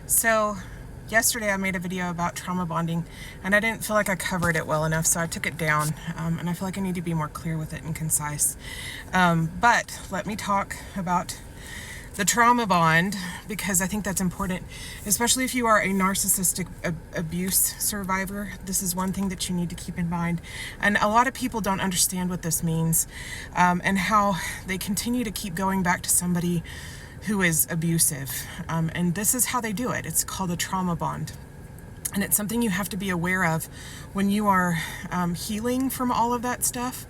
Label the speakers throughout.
Speaker 1: So yesterday I made a video about trauma bonding and I didn't feel like I covered it well enough, so I took it down, and I feel like I need to be more clear with it and concise. But let me talk about the trauma bond, because I think that's important, especially if you are a narcissistic abuse survivor. This is one thing that you need to keep in mind. And a lot of people don't understand what this means, and how they continue to keep going back to somebody who is abusive. And this is how they do it. It's called a trauma bond. And it's something you have to be aware of when you are healing from all of that stuff.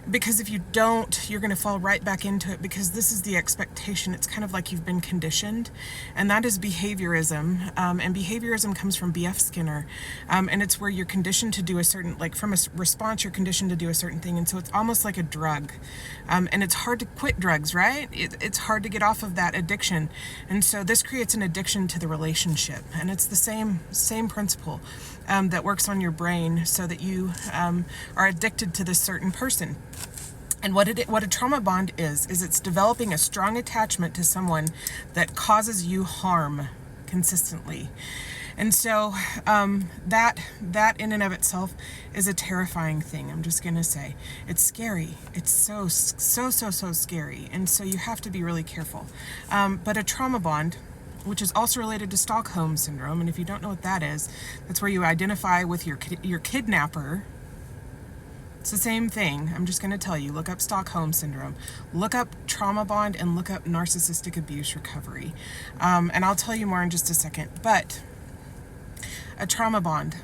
Speaker 1: Because if you don't, you're going to fall right back into it, because this is the expectation. It's kind of like you've been conditioned. And that is behaviorism. And behaviorism comes from B.F. Skinner. And it's where you're conditioned to do a certain, like from a response, you're conditioned to do a certain thing. And so it's almost like a drug. And it's hard to quit drugs, right? It's hard to get off of that addiction. And so this creates an addiction to the relationship. And it's the same principle that works on your brain, so that you are addicted to this certain person. And what a trauma bond is it's developing a strong attachment to someone that causes you harm consistently. And so that in and of itself is a terrifying thing. I'm just going to say it's scary. It's so scary. And so you have to be really careful. But a trauma bond, which is also related to Stockholm Syndrome, and if you don't know what that is, that's where you identify with your kidnapper. It's the same thing. I'm just going to tell you, look up Stockholm Syndrome, look up trauma bond, and look up narcissistic abuse recovery. And I'll tell you more in just a second. But a trauma bond,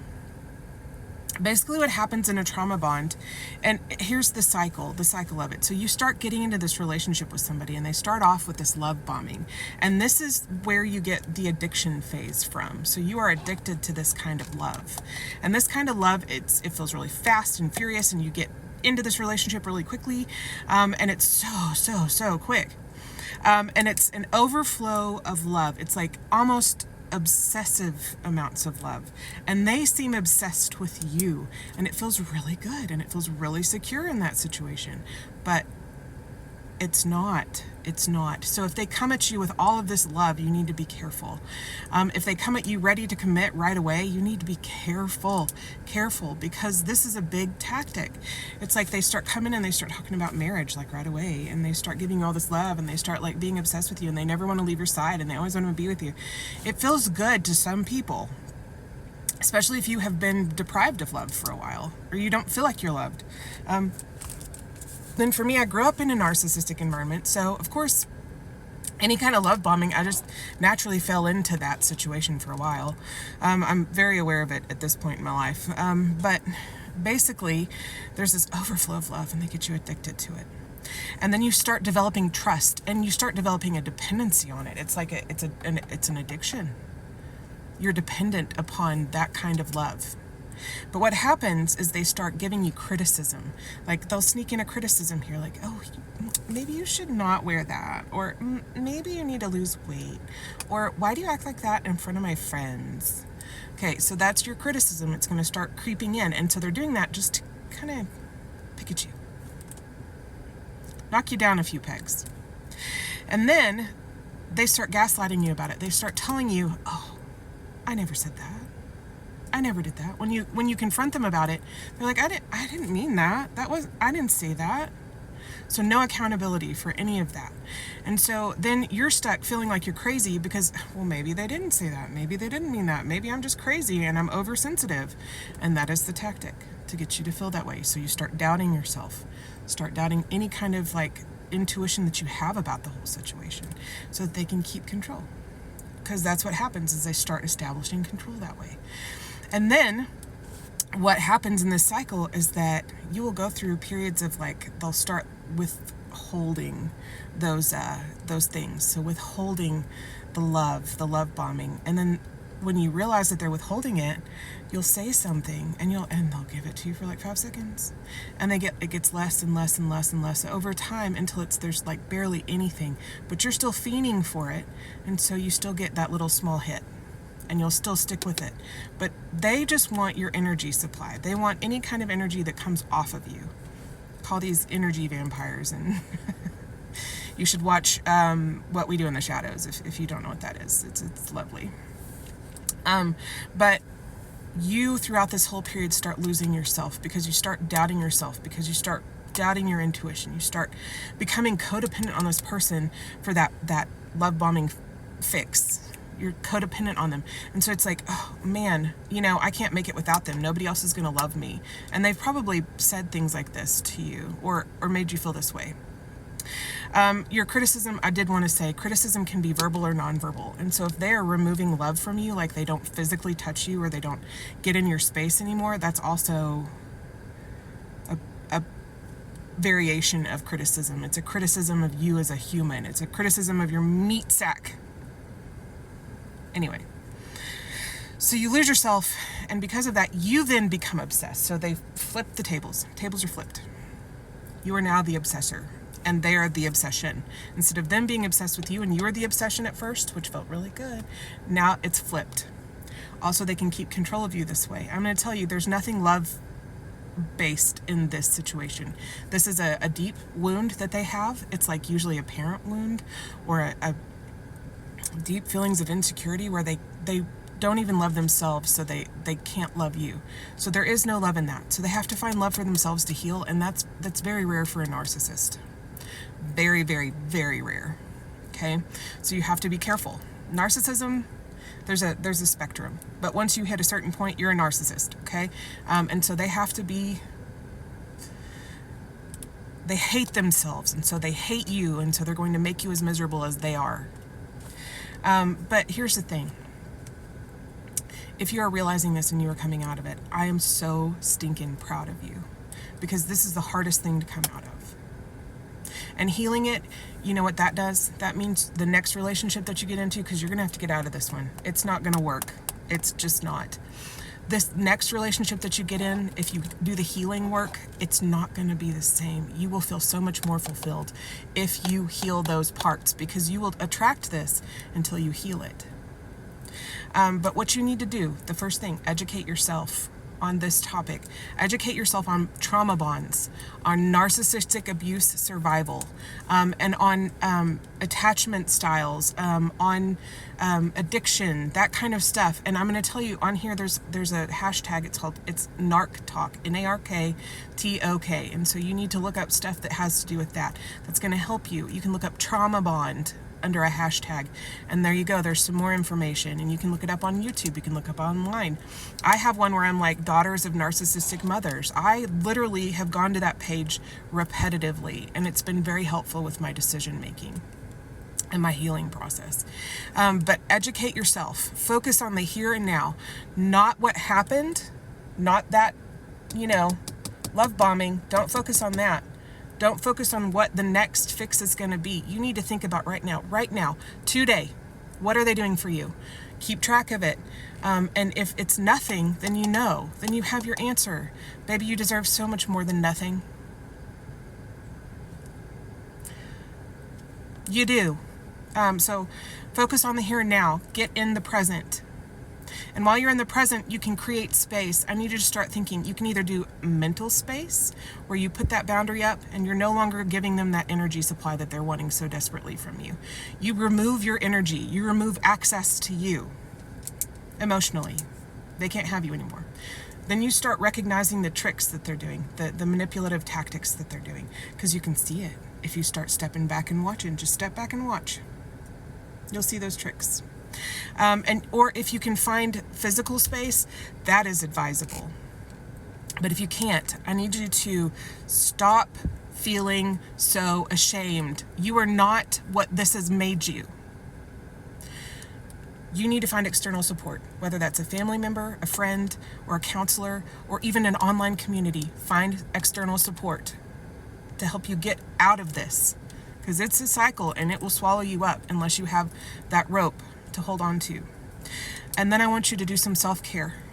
Speaker 1: basically what happens in a trauma bond, and here's the cycle of it. So you start getting into this relationship with somebody, and they start off with this love bombing. And this is where you get the addiction phase from. So you are addicted to this kind of love. And this kind of love, it feels really fast and furious, and you get into this relationship really quickly. And it's so quick. And it's an overflow of love. It's like almost obsessive amounts of love, and they seem obsessed with you, and it feels really good, and it feels really secure in that situation. But it's not. So if they come at you with all of this love, you need to be careful. If they come at you ready to commit right away, you need to be careful, because this is a big tactic. It's like they start coming and they start talking about marriage like right away, and they start giving you all this love, and they start like being obsessed with you, and they never want to leave your side, and they always want to be with you. It feels good to some people, especially if you have been deprived of love for a while, or you don't feel like you're loved. Then for me, I grew up in a narcissistic environment, so of course any kind of love bombing, I just naturally fell into that situation for a while. I'm very aware of it at this point in my life. But basically, there's this overflow of love, and they get you addicted to it. And then you start developing trust, and you start developing a dependency on it. It's like it's an addiction. You're dependent upon that kind of love. But what happens is they start giving you criticism. Like they'll sneak in a criticism here, like, oh, maybe you should not wear that, or maybe you need to lose weight, or why do you act like that in front of my friends? Okay, so that's your criticism. It's going to start creeping in. And so they're doing that just to kind of pick at you, knock you down a few pegs. And then they start gaslighting you about it. They start telling you, oh, I never said that. I never did that. When you confront them about it, they're like, I didn't mean that. I didn't say that. So no accountability for any of that. And so then you're stuck feeling like you're crazy because, well, maybe they didn't say that. Maybe they didn't mean that. Maybe I'm just crazy and I'm oversensitive. And that is the tactic to get you to feel that way. So you start doubting yourself, start doubting any kind of like intuition that you have about the whole situation, so that they can keep control. Because that's what happens, is they start establishing control that way. And then what happens in this cycle is that you will go through periods of like, they'll start withholding those things. So withholding the love bombing. And then when you realize that they're withholding it, you'll say something, and they'll give it to you for like 5 seconds. And it gets less and less and less and less over time, until there's like barely anything, but you're still fiending for it. And so you still get that little small hit, and you'll still stick with it. But they just want your energy supply. They want any kind of energy that comes off of you. Call these energy vampires. And you should watch What We Do in the Shadows if you don't know what that is. It's lovely. But you, throughout this whole period, start losing yourself because you start doubting yourself, because you start doubting your intuition. You start becoming codependent on this person for that love bombing fix. You're codependent on them. And so it's like, oh man, I can't make it without them. Nobody else is going to love me. And they've probably said things like this to you or made you feel this way. Your criticism, I did want to say, criticism can be verbal or nonverbal. And so if they're removing love from you, like they don't physically touch you or they don't get in your space anymore, that's also a variation of criticism. It's a criticism of you as a human. It's a criticism of your meat sack. Anyway, so you lose yourself, and because of that, you then become obsessed. So they flip the tables. Tables are flipped. You are now the obsessor, and they are the obsession. Instead of them being obsessed with you and you were the obsession at first, which felt really good, now it's flipped. Also, they can keep control of you this way. I'm going to tell you, there's nothing love-based in this situation. This is a deep wound that they have. It's like usually a parent wound or a deep feelings of insecurity where they don't even love themselves, so they can't love you. So there is no love in that. So they have to find love for themselves to heal, and that's very rare for a narcissist. Very, very, very rare. Okay? So you have to be careful. Narcissism, there's a spectrum. But once you hit a certain point, you're a narcissist, okay? And so they have to be, they hate themselves, and so they hate you, and so they're going to make you as miserable as they are. But here's the thing. If you are realizing this and you are coming out of it, I am so stinking proud of you, because this is the hardest thing to come out of. And healing it, you know what that does? That means the next relationship that you get into, because you're going to have to get out of this one. It's not going to work. It's just not. This next relationship that you get in, if you do the healing work, it's not going to be the same. You will feel so much more fulfilled if you heal those parts, because you will attract this until you heal it. But what you need to do, the first thing, educate yourself on this topic. Educate yourself on trauma bonds, on narcissistic abuse survival, and on attachment styles, on addiction, that kind of stuff. And I'm going to tell you on here, there's a hashtag. It's Narc Talk, NARKTOK. And so you need to look up stuff that has to do with that. That's going to help you. You can look up trauma bond under a hashtag, and there you go. There's some more information, and you can look it up on YouTube. You can look up online. I have one where I'm like, daughters of narcissistic mothers. I literally have gone to that page repetitively, and it's been very helpful with my decision making and my healing process. But educate yourself. Focus on the here and now, not what happened, not that, love bombing. Don't focus on that. Don't focus on what the next fix is going to be. You need to think about right now, today. What are they doing for you? Keep track of it. And if it's nothing, then then you have your answer. Baby, you deserve so much more than nothing. You do. So focus on the here and now. Get in the present. And while you're in the present, you can create space. I need you to start thinking. You can either do mental space, where you put that boundary up and you're no longer giving them that energy supply that they're wanting so desperately from you. You remove your energy. You remove access to you emotionally. They can't have you anymore. Then you start recognizing the tricks that they're doing, the manipulative tactics that they're doing, because you can see it. If you start stepping back and watching, just step back and watch. You'll see those tricks. Or if you can find physical space, that is advisable. But if you can't, I need you to stop feeling so ashamed. You are not what this has made you. You need to find external support, whether that's a family member, a friend, or a counselor, or even an online community. Find external support to help you get out of this, because it's a cycle and it will swallow you up unless you have that rope to hold on to. And then I want you to do some self-care.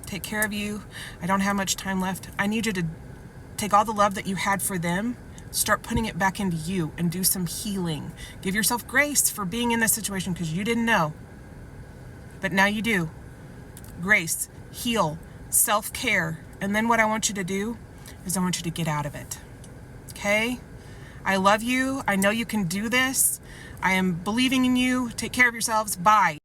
Speaker 1: Take care of you. I don't have much time left. I need you to take all the love that you had for them, start putting it back into you, and do some healing. Give yourself grace for being in this situation, because you didn't know, but now you do. Grace, heal, self-care. And then what I want you to do is I want you to get out of it. Okay? I love you. I know you can do this. I am believing in you. Take care of yourselves. Bye.